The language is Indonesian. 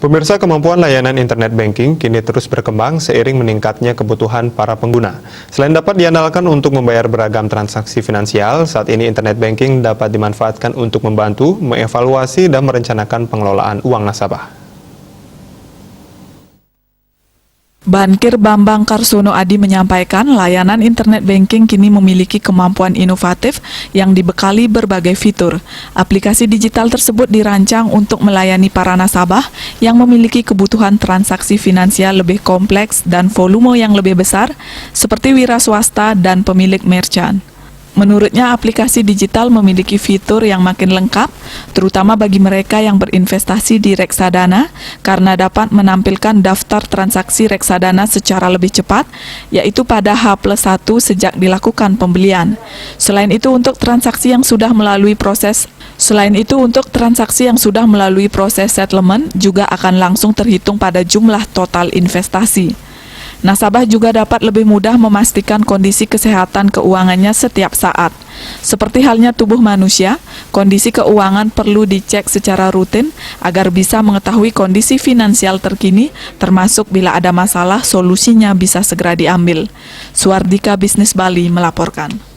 Pemirsa, kemampuan layanan internet banking kini terus berkembang seiring meningkatnya kebutuhan para pengguna. Selain dapat diandalkan untuk membayar beragam transaksi finansial, saat ini internet banking dapat dimanfaatkan untuk membantu, mengevaluasi, dan merencanakan pengelolaan uang nasabah. Bankir Bambang Karsono Adi menyampaikan layanan internet banking kini memiliki kemampuan inovatif yang dibekali berbagai fitur. Aplikasi digital tersebut dirancang untuk melayani para nasabah yang memiliki kebutuhan transaksi finansial lebih kompleks dan volume yang lebih besar, seperti wira swasta dan pemilik merchant. Menurutnya, aplikasi digital memiliki fitur yang makin lengkap, terutama bagi mereka yang berinvestasi di reksadana, karena dapat menampilkan daftar transaksi reksadana secara lebih cepat, yaitu pada H+1 sejak dilakukan pembelian. Selain itu, untuk transaksi yang sudah melalui proses settlement juga akan langsung terhitung pada jumlah total investasi. Nasabah juga dapat lebih mudah memastikan kondisi kesehatan keuangannya setiap saat. Seperti halnya tubuh manusia, kondisi keuangan perlu dicek secara rutin agar bisa mengetahui kondisi finansial terkini, termasuk bila ada masalah, solusinya bisa segera diambil. Suardika Bisnis Bali melaporkan.